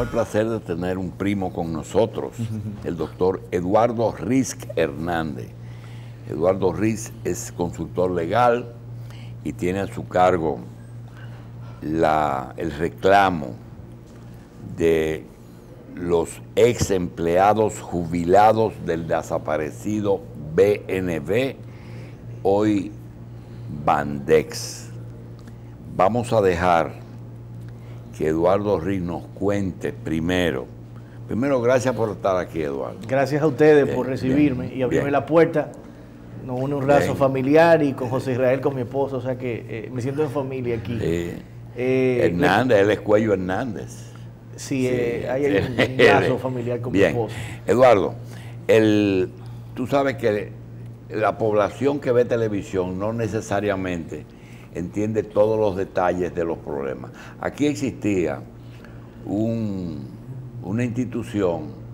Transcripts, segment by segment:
el placer de tener un primo con nosotros, el doctor Eduardo Riz Hernández. Eduardo Riz es consultor legal y tiene a su cargo el reclamo de los ex empleados jubilados del desaparecido BNB, hoy Bandex. Vamos a dejar que Eduardo Riz nos cuente primero. Primero, gracias por estar aquí, Eduardo. Gracias a ustedes por recibirme y abrirme la puerta. Nos une un lazo familiar y con José Israel, con mi esposo, o sea que me siento en familia aquí. Hernández, él es Cuello Hernández. Sí, hay un lazo familiar con mi esposo. Eduardo, tú sabes que la población que ve televisión no necesariamente entiende todos los detalles de los problemas. Aquí existía una institución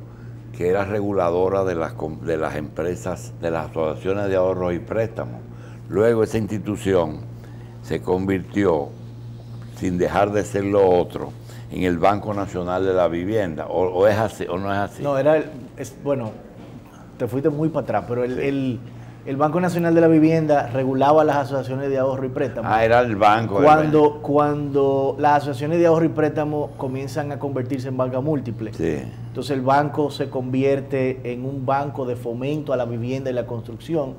que era reguladora de las empresas, de las asociaciones de ahorros y préstamos. Luego esa institución se convirtió, sin dejar de ser lo otro, en el Banco Nacional de la Vivienda. ¿O es así o no es así? No, bueno, te fuiste muy para atrás, pero el Banco Nacional de la Vivienda regulaba las asociaciones de ahorro y préstamo. Ah, era el banco. Cuando las asociaciones de ahorro y préstamo comienzan a convertirse en banca múltiple, sí. Entonces el banco se convierte en un banco de fomento a la vivienda y la construcción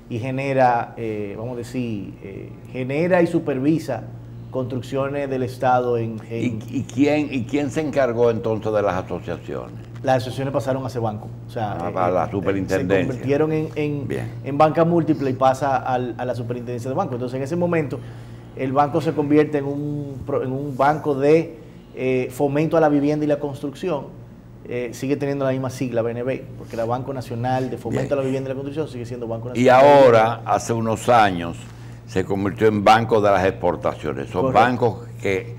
y genera, vamos a decir, genera y supervisa construcciones del Estado en... ¿Y quién se encargó entonces de las asociaciones? Las asociaciones pasaron a ese banco. O sea, a la superintendencia. Se convirtieron en banca múltiple y pasa a la superintendencia del banco. Entonces, en ese momento, el banco se convierte en un banco de fomento a la vivienda y la construcción. Sigue teniendo la misma sigla, BNB, porque era Banco Nacional de Fomento a la Vivienda y la Construcción, sigue siendo Banco Nacional. Y ahora, hace unos años, se convirtió en Banco de las Exportaciones. Son Correcto. Bancos que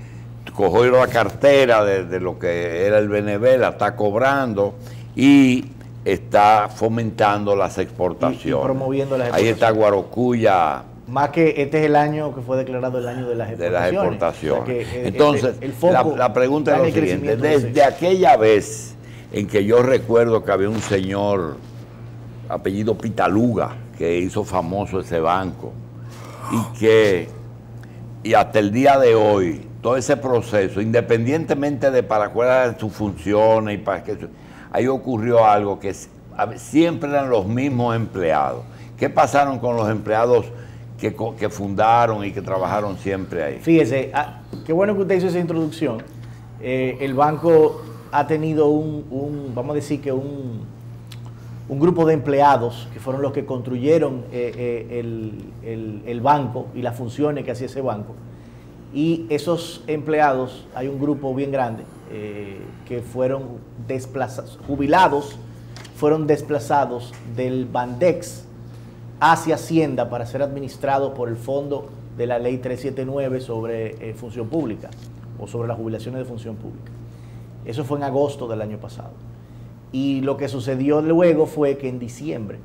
cogió la cartera de lo que era el BNB, la está cobrando y está fomentando las exportaciones. Y promoviendo las Ahí exportaciones. está Guarocuya. Más que este es el año que fue declarado el año de las exportaciones. O sea que, entonces, el foco la pregunta es lo siguiente. Desde aquella vez en que yo recuerdo que había un señor apellido Pitaluga que hizo famoso ese banco y hasta el día de hoy todo ese proceso, independientemente de para cuáles eran sus funciones y para qué, ahí ocurrió algo que siempre eran los mismos empleados. ¿Qué pasaron con los empleados que fundaron y que trabajaron siempre ahí? Fíjese, qué bueno que usted hizo esa introducción. El banco ha tenido vamos a decir que un grupo de empleados que fueron los que construyeron el banco y las funciones que hacía ese banco. Y esos empleados, hay un grupo bien grande que fueron desplazados, jubilados, fueron desplazados del Bandex hacia Hacienda para ser administrados por el fondo de la ley 379 sobre función pública o sobre las jubilaciones de función pública. Eso fue en agosto del año pasado. Y lo que sucedió luego fue que en diciembre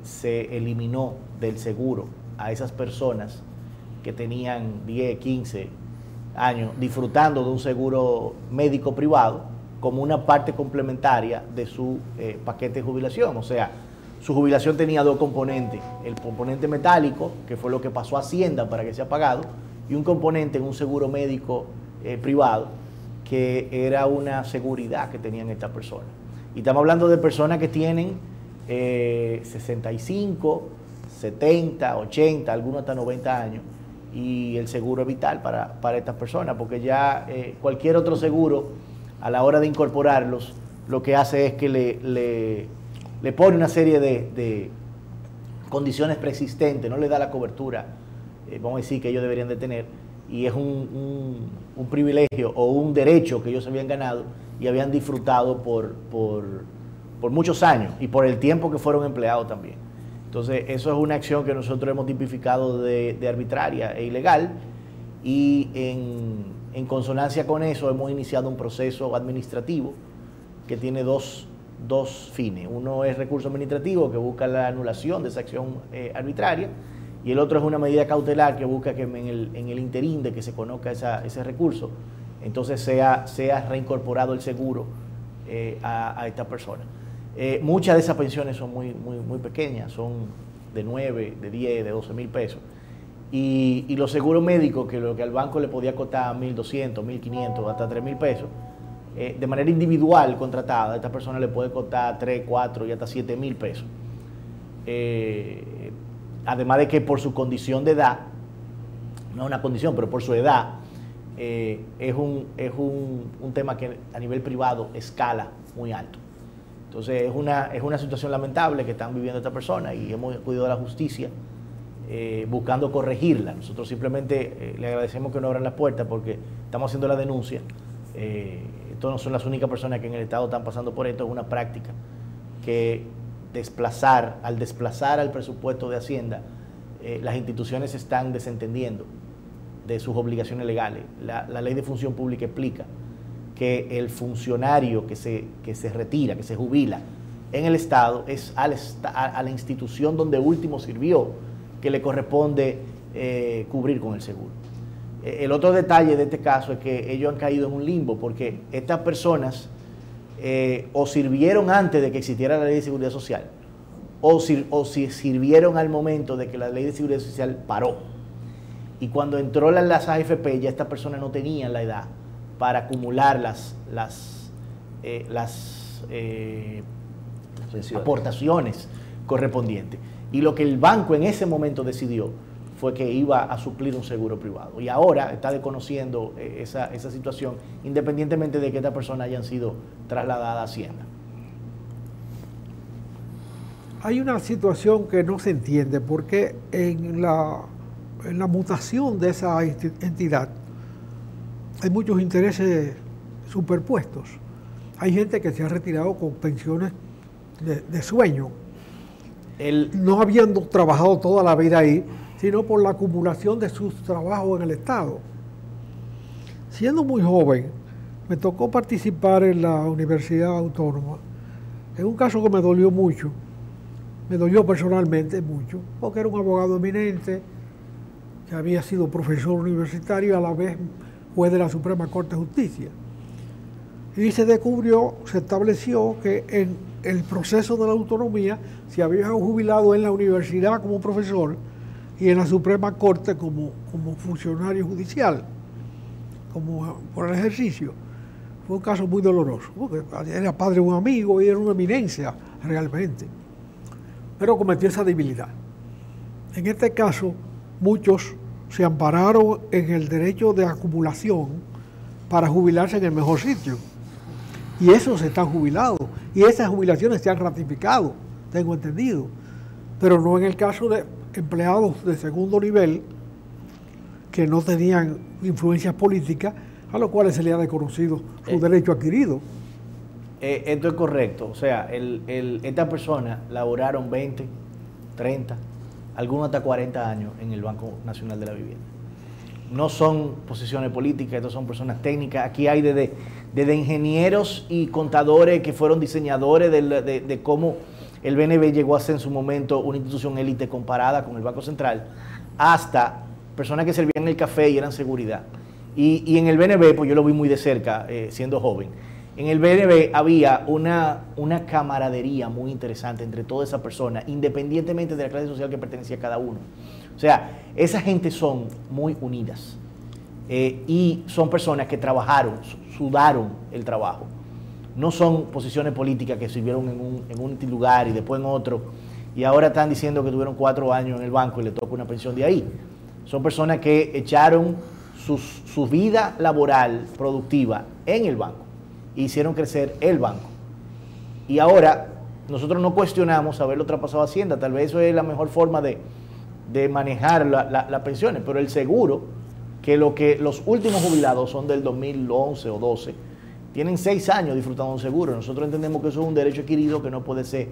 se eliminó del seguro a esas personas que tenían 10, 15 años disfrutando de un seguro médico privado como una parte complementaria de su paquete de jubilación. O sea, su jubilación tenía dos componentes: el componente metálico, que fue lo que pasó a Hacienda para que sea pagado, y un componente en un seguro médico privado, que era una seguridad que tenían estas personas. Y estamos hablando de personas que tienen 65, 70, 80, algunos hasta 90 años, y el seguro es vital para estas personas, porque ya cualquier otro seguro, a la hora de incorporarlos, lo que hace es que le pone una serie de condiciones preexistentes, no le da la cobertura, vamos a decir, que ellos deberían de tener, y es un privilegio o un derecho que ellos habían ganado y habían disfrutado por muchos años y por el tiempo que fueron empleados también. Entonces, eso es una acción que nosotros hemos tipificado de arbitraria e ilegal, y en consonancia con eso hemos iniciado un proceso administrativo que tiene dos fines. Uno es recurso administrativo, que busca la anulación de esa acción arbitraria, y el otro es una medida cautelar que busca que en el interín de que se conozca ese recurso, entonces sea reincorporado el seguro a esta persona. Muchas de esas pensiones son muy pequeñas, son de 9, de 10, de 12 mil pesos. Y los seguros médicos, que lo que al banco le podía costar 1.200, 1.500, hasta 3.000 pesos, de manera individual contratada, a esta persona le puede costar 3, 4 y hasta 7.000 pesos. Además de que por su condición de edad, no es una condición, pero por su edad, es un tema que a nivel privado escala muy alto. Entonces es una situación lamentable que están viviendo esta persona y hemos acudido a la justicia buscando corregirla. Nosotros simplemente le agradecemos que nos abran las puertas porque estamos haciendo la denuncia. Estos no son las únicas personas que en el Estado están pasando por esto, es una práctica que al desplazar al presupuesto de Hacienda, las instituciones se están desentendiendo de sus obligaciones legales. La ley de función pública explica que el funcionario que se retira, que se jubila en el Estado, es a la institución donde último sirvió que le corresponde cubrir con el seguro. El otro detalle de este caso es que ellos han caído en un limbo porque estas personas o sirvieron antes de que existiera la ley de seguridad social o si sirvieron al momento de que la ley de seguridad social paró. Y cuando entró las AFP, ya estas personas no tenían la edad para acumular las aportaciones correspondientes. Y lo que el banco en ese momento decidió fue que iba a suplir un seguro privado. Y ahora está desconociendo esa situación, independientemente de que estas personas hayan sido trasladadas a Hacienda. Hay una situación que no se entiende, porque en la mutación de esa entidad hay muchos intereses superpuestos. Hay gente que se ha retirado con pensiones de sueño, no habiendo trabajado toda la vida ahí, sino por la acumulación de sus trabajos en el Estado. Siendo muy joven, me tocó participar en la Universidad Autónoma, en un caso que me dolió mucho, me dolió personalmente mucho, porque era un abogado eminente, que había sido profesor universitario y a la vez juez de la Suprema Corte de Justicia. Y se estableció que en el proceso de la autonomía se había jubilado en la universidad como profesor y en la Suprema Corte como funcionario judicial, como por el ejercicio. Fue un caso muy doloroso, porque era padre de un amigo y era una eminencia realmente, pero cometió esa debilidad. En este caso, muchos se ampararon en el derecho de acumulación para jubilarse en el mejor sitio. Y esos están jubilados. Y esas jubilaciones se han ratificado, tengo entendido. Pero no en el caso de empleados de segundo nivel que no tenían influencias políticas, a los cuales se les ha desconocido su derecho adquirido. Esto es correcto. O sea, estas personas laboraron 20, 30, algunos hasta 40 años en el Banco Nacional de la Vivienda. No son posiciones políticas, estos son personas técnicas. Aquí hay desde ingenieros y contadores que fueron diseñadores de cómo el BNB llegó a ser en su momento una institución élite comparada con el Banco Central, hasta personas que servían el café y eran seguridad. Y en el BNB, pues yo lo vi muy de cerca, siendo joven. En el BNB había una camaradería muy interesante entre todas esas personas, independientemente de la clase social que pertenecía a cada uno. O sea, esa gente son muy unidas y son personas que trabajaron, sudaron el trabajo. No son posiciones políticas que sirvieron en un lugar y después en otro, y ahora están diciendo que tuvieron 4 años en el banco y le toca una pensión de ahí. Son personas que echaron su vida laboral productiva en el banco e hicieron crecer el banco. Y ahora nosotros no cuestionamos haberlo traspasado a Hacienda, tal vez eso es la mejor forma de manejar las pensiones, pero el seguro, que los últimos jubilados son del 2011 o 12, tienen 6 años disfrutando de un seguro. Nosotros entendemos que eso es un derecho adquirido que no puede ser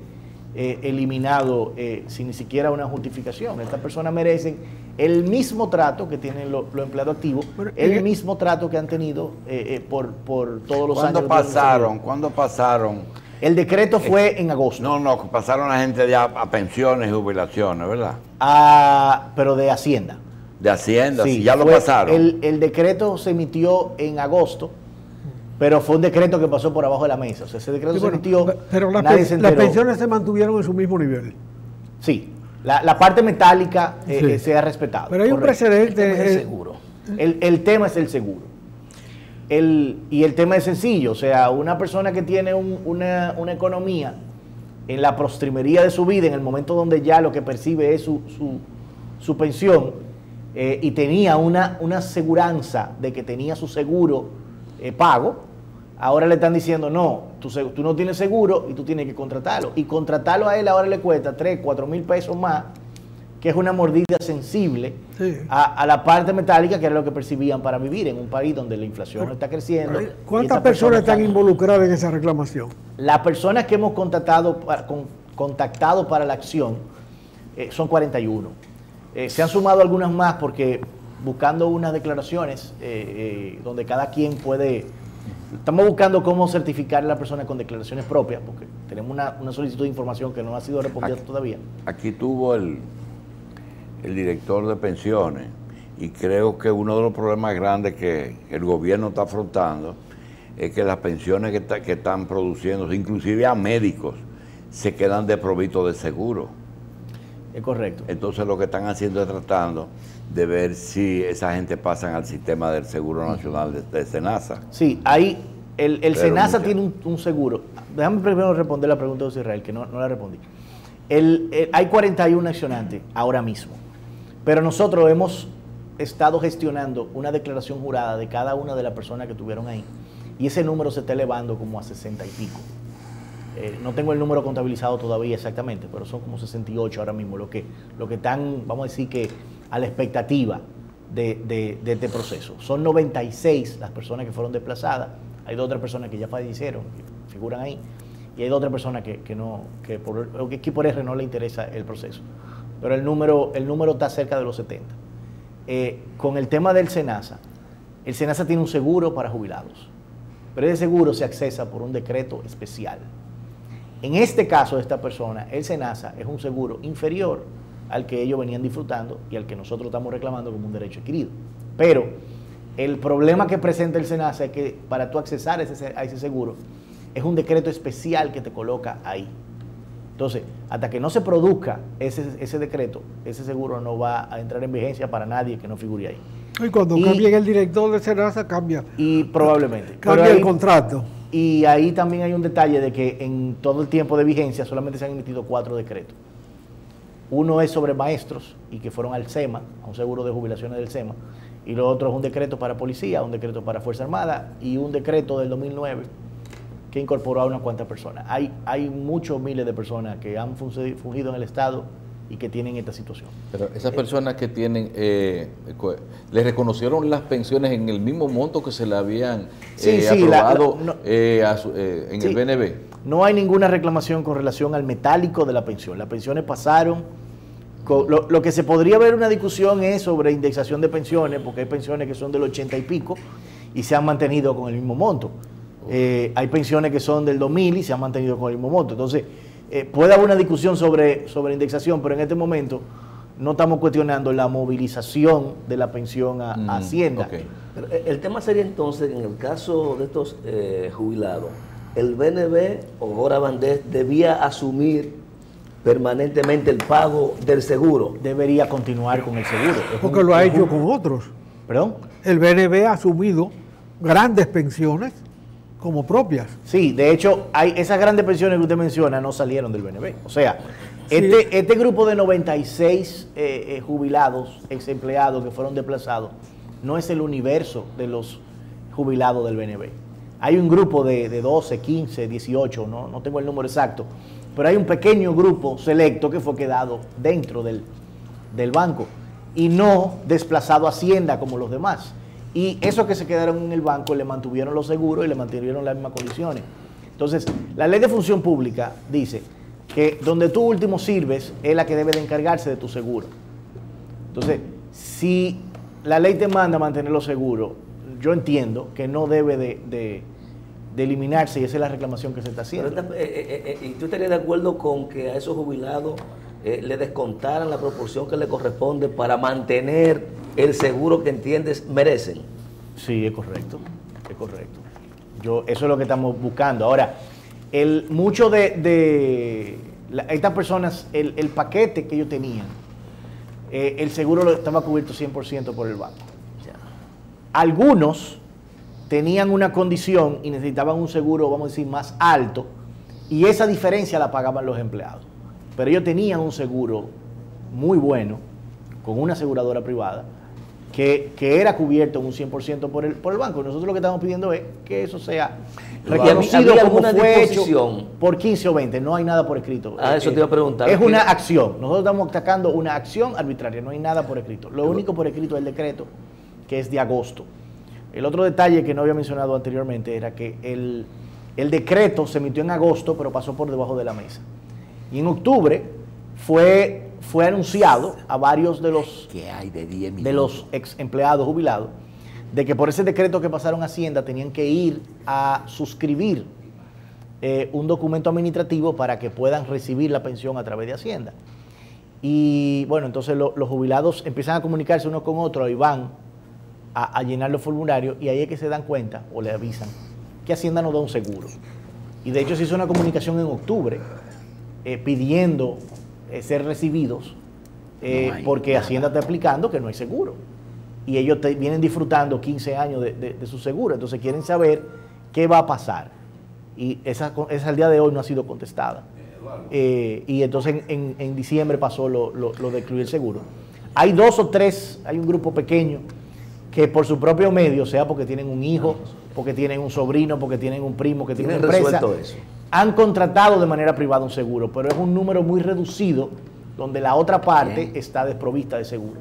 eliminado sin ni siquiera una justificación. Estas personas merecen el mismo trato que tienen los empleados activos, el mismo trato que han tenido por todos los años. ¿Cuándo pasaron? El decreto fue en agosto. No, pasaron la gente ya a pensiones y jubilaciones, ¿verdad? Pero de Hacienda. de Hacienda, Sí, si ya lo pasaron. El decreto se emitió en agosto, pero fue un decreto que pasó por abajo de la mesa. O sea, ese decreto Sí, se bueno, emitió, pero nadie se las enteró. pensiones se mantuvieron en su mismo nivel. Sí, la parte metálica Sí. se ha respetado. Pero hay un correcto. precedente. El tema es el seguro. El tema es el seguro. Y el tema es sencillo, o sea, una persona que tiene una economía en la postrimería de su vida, en el momento donde ya lo que percibe es su pensión, y tenía una aseguranza de que tenía su seguro pago, ahora le están diciendo, no, tú no tienes seguro y tú tienes que contratarlo. Y contratarlo a él ahora le cuesta 3, 4 mil pesos más, que es una mordida sensible Sí. a la parte metálica, que era lo que percibían para vivir en un país donde la inflación está creciendo. y ¿Cuántas estas personas están están- involucradas en esa reclamación? Las personas que hemos contactado para la acción son 41. Se han sumado algunas más porque buscando unas declaraciones donde cada quien puede... Estamos buscando cómo certificar a la persona con declaraciones propias, porque tenemos una solicitud de información que no ha sido respondida todavía. Aquí tuvo el director de pensiones y creo que uno de los problemas grandes que el gobierno está afrontando es que las pensiones que están produciendo, inclusive a médicos, se quedan desprovistos de seguro. Es correcto. Entonces lo que están haciendo es tratando de ver si esa gente pasan al sistema del Seguro Nacional de SENASA. Sí, ahí el Pero SENASA mucha- tiene un seguro. Déjame primero responder la pregunta de Israel, que no la respondí. Hay 41 accionantes ahora mismo, pero nosotros hemos estado gestionando una declaración jurada de cada una de las personas que estuvieron ahí, y ese número se está elevando como a 60 y pico. No tengo el número contabilizado todavía exactamente, pero son como 68 ahora mismo, lo que están, vamos a decir que a la expectativa de este proceso. Son 96 las personas que fueron desplazadas, hay 2 otras personas que ya fallecieron, que figuran ahí, y hay 2 otras personas que por R no le interesa el proceso. Pero el número está cerca de los 70. Con el tema del SENASA, el SENASA tiene un seguro para jubilados, pero ese seguro se accesa por un decreto especial. En este caso de esta persona, el SENASA es un seguro inferior al que ellos venían disfrutando y al que nosotros estamos reclamando como un derecho adquirido. Pero el problema que presenta el SENASA es que para tú accesar a ese seguro, es un decreto especial que te coloca ahí. Entonces, hasta que no se produzca ese decreto, ese seguro no va a entrar en vigencia para nadie que no figure ahí. Y cuando cambie el director de SENASA, cambia Y probablemente. cambia Pero el ahí- contrato. Y ahí también hay un detalle de que en todo el tiempo de vigencia solamente se han emitido 4 decretos. Uno es sobre maestros y que fueron al SEMA, a un seguro de jubilaciones del SEMA, y lo otro es un decreto para policía, un decreto para Fuerza Armada y un decreto del 2009 que incorporó a unas cuantas personas. Hay muchos miles de personas que han fungido en el Estado y que tienen esta situación. Pero esas personas que tienen, ¿les reconocieron las pensiones en el mismo monto que se le habían Sí, aprobado no. en Sí. el BNB? No hay ninguna reclamación con relación al metálico de la pensión. Las pensiones pasaron. Lo que se podría ver una discusión es sobre indexación de pensiones, porque hay pensiones que son del 80 y pico y se han mantenido con el mismo monto. Hay pensiones que son del 2000 y se han mantenido con el mismo monto. Entonces, puede haber una discusión sobre indexación, pero en este momento no estamos cuestionando la movilización de la pensión a Hacienda. Ok. Pero el tema sería entonces, en el caso de estos jubilados, el BNB o Gora Bandés debía asumir permanentemente el pago del seguro. Debería continuar con el seguro. Porque lo ha hecho con otros. ¿Perdón? El BNB ha asumido grandes pensiones como propias. Sí, de hecho, esas grandes pensiones que usted menciona no salieron del BNB. O sea, Sí. este grupo de 96 jubilados, ex empleados que fueron desplazados, no es el universo de los jubilados del BNB. Hay un grupo de 12, 15, 18, no tengo el número exacto, pero hay un pequeño grupo selecto que fue quedado dentro del banco y no desplazado a Hacienda como los demás. Y esos que se quedaron en el banco le mantuvieron los seguros y le mantuvieron las mismas condiciones. Entonces, la ley de función pública dice que donde tú último sirves es la que debe de encargarse de tu seguro. Entonces, si la ley te manda a mantener los seguros, yo entiendo que no debe de eliminarse y esa es la reclamación que se está Pero haciendo. ¿y tú estarías de acuerdo con que a esos jubilados le descontaran la proporción que le corresponde para mantener el seguro que entiendes merecen. Sí, es correcto, es correcto. Eso es lo que estamos buscando. Ahora, mucho estas personas, el paquete que ellos tenían, el seguro estaba cubierto 100% por el banco. Algunos tenían una condición y necesitaban un seguro, vamos a decir, más alto, y esa diferencia la pagaban los empleados. Pero ellos tenían un seguro muy bueno, con una aseguradora privada, que era cubierto en un 100% por el banco. Nosotros lo que estamos pidiendo es que eso sea reconocido como fue hecho por 15 o 20. No hay nada por escrito. Eso te iba a preguntar. Es una acción. Nosotros estamos atacando una acción arbitraria. No hay nada por escrito. Lo único por escrito es el decreto, que es de agosto. El otro detalle que no había mencionado anteriormente era que el decreto se emitió en agosto, pero pasó por debajo de la mesa. Y en octubre fue anunciado a varios de los ex empleados jubilados de que por ese decreto que pasaron a Hacienda tenían que ir a suscribir un documento administrativo para que puedan recibir la pensión a través de Hacienda. Y bueno, entonces los jubilados empiezan a comunicarse unos con otros y van a llenar los formularios, y ahí es que se dan cuenta o le avisan que Hacienda no da un seguro. Y de hecho se hizo una comunicación en octubre pidiendo ser recibidos porque Hacienda está explicando que no hay seguro. Y ellos vienen disfrutando 15 años de su seguro, entonces quieren saber qué va a pasar. Y esa al día de hoy no ha sido contestada. Y entonces en diciembre pasó lo de excluir el seguro. Hay 2 o 3, hay un grupo pequeño que por su propio medio, sea porque tienen un hijo, porque tienen un sobrino, porque tienen un primo, que tienen una empresa, eso. Han contratado de manera privada un seguro, pero es un número muy reducido donde la otra parte está desprovista de seguro.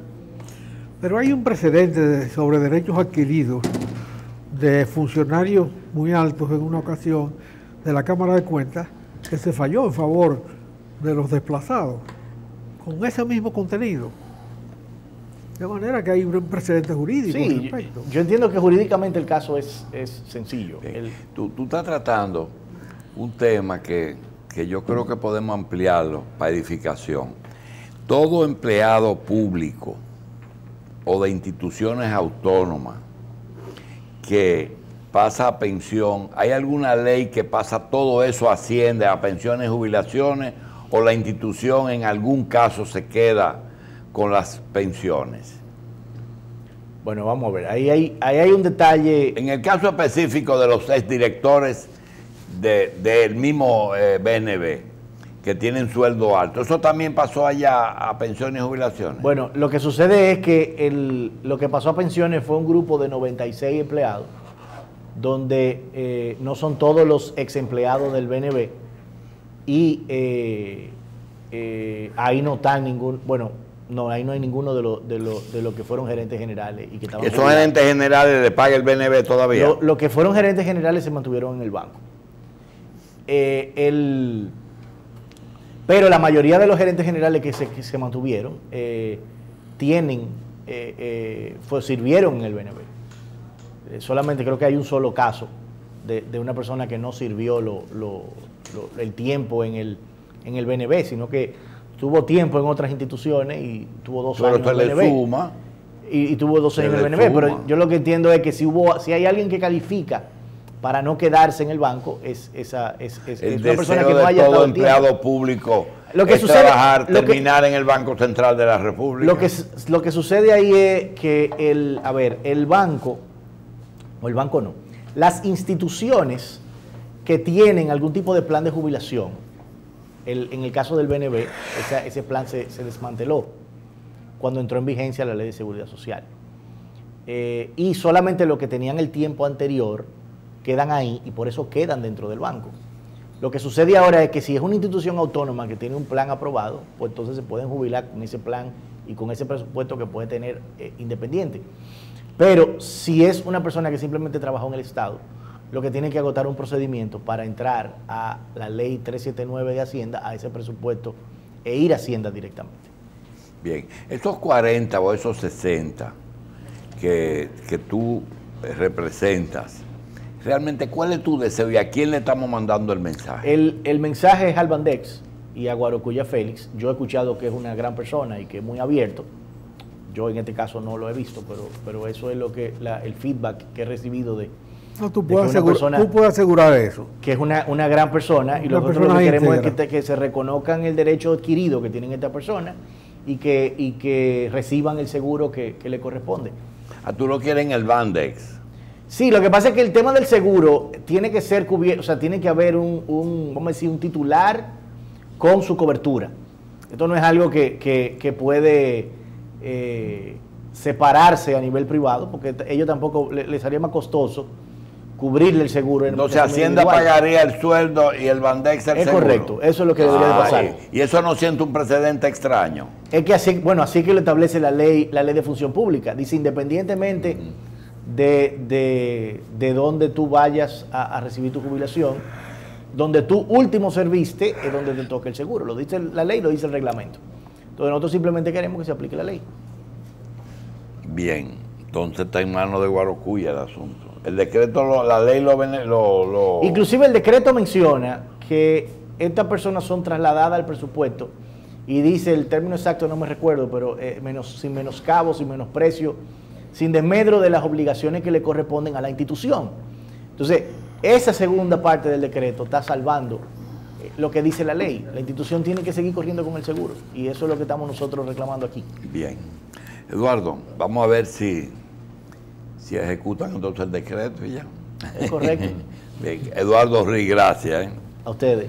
Pero hay un precedente sobre derechos adquiridos de funcionarios muy altos en una ocasión de la Cámara de Cuentas que se falló en favor de los desplazados con ese mismo contenido. De manera que hay un precedente jurídico. Sí, yo entiendo que jurídicamente el caso es sencillo. Tú estás tratando un tema que yo creo que podemos ampliarlo para edificación. Todo empleado público o de instituciones autónomas que pasa a pensión, ¿hay alguna ley que pasa todo eso a Hacienda, a pensiones y jubilaciones, o la institución en algún caso se queda con las pensiones? Bueno, vamos a ver, ahí hay un detalle. En el caso específico de los exdirectores del mismo BNB, que tienen sueldo alto, ¿eso también pasó allá a pensiones y jubilaciones? Bueno, lo que sucede es que lo que pasó a pensiones fue un grupo de 96 empleados, donde no son todos los ex empleados del BNB, y ahí no están ahí no hay ninguno de los que fueron gerentes generales y que estaban ¿Esos gerentes generales le paga el BNB todavía? Los que fueron gerentes generales se mantuvieron en el banco. Pero la mayoría de los gerentes generales que se mantuvieron sirvieron en el BNB. Solamente creo que hay un solo caso de una persona que no sirvió el tiempo en el BNB, sino que tuvo tiempo en otras instituciones y tuvo 2 años en el BNB. Y tuvo 2 años en el BNB. Pero yo lo que entiendo es que si hay alguien que califica para no quedarse en el banco, es una persona que no haya todo dado empleado tiempo público lo que sucede, terminar en el Banco Central de la República. Lo que sucede ahí es que el banco no, las instituciones que tienen algún tipo de plan de jubilación, en el caso del BNB, ese plan se desmanteló cuando entró en vigencia la Ley de Seguridad Social. Y solamente los que tenían el tiempo anterior quedan ahí y por eso quedan dentro del banco. Lo que sucede ahora es que si es una institución autónoma que tiene un plan aprobado, pues entonces se pueden jubilar con ese plan y con ese presupuesto que puede tener independiente. Pero si es una persona que simplemente trabajó en el Estado, lo que tiene que agotar un procedimiento para entrar a la ley 379 de Hacienda, a ese presupuesto, e ir a Hacienda directamente. Bien, esos 40 o esos 60 que tú representas, realmente, ¿cuál es tu deseo y a quién le estamos mandando el mensaje? El mensaje es al Bandex y a Guarocuya Félix. Yo he escuchado que es una gran persona y que es muy abierto. Yo en este caso no lo he visto, pero eso es lo que el feedback que he recibido de No, tú de puedes, que una persona- tú puedes asegurar eso. que es una gran persona, y Una nosotros lo persona que queremos íntegra. es que se reconozcan el derecho adquirido que tienen esta persona y que reciban el seguro que le corresponde. Tú lo quieres en el Bandex. Sí, lo que pasa es que el tema del seguro tiene que ser cubierto, o sea, tiene que haber vamos a decir, un titular con su cobertura. Esto no es algo que puede separarse a nivel privado, porque ellos tampoco les haría más costoso cubrirle el seguro. Entonces en Hacienda individual. pagaría el sueldo y el Bandex el Es seguro. correcto, eso es lo que debería de pasar. Y eso no siente un precedente extraño. Es que así, bueno, así que lo establece la ley de función pública. Dice, independientemente de donde tú vayas a recibir tu jubilación, donde tú último serviste es donde te toca el seguro. Lo dice la ley, lo dice el reglamento. Entonces nosotros simplemente queremos que se aplique la ley. Bien, entonces está en manos de Guarocuya el asunto. El decreto, la ley lo... Inclusive el decreto menciona que estas personas son trasladadas al presupuesto y dice, el término exacto no me recuerdo, pero sin menoscabo, sin menosprecio, sin desmedro de las obligaciones que le corresponden a la institución. Entonces, esa segunda parte del decreto está salvando lo que dice la ley. La institución tiene que seguir corriendo con el seguro y eso es lo que estamos nosotros reclamando aquí. Bien. Eduardo, vamos a ver si ejecutan entonces el decreto y ya. Es correcto. Bien. Eduardo Rí, gracias. A ustedes.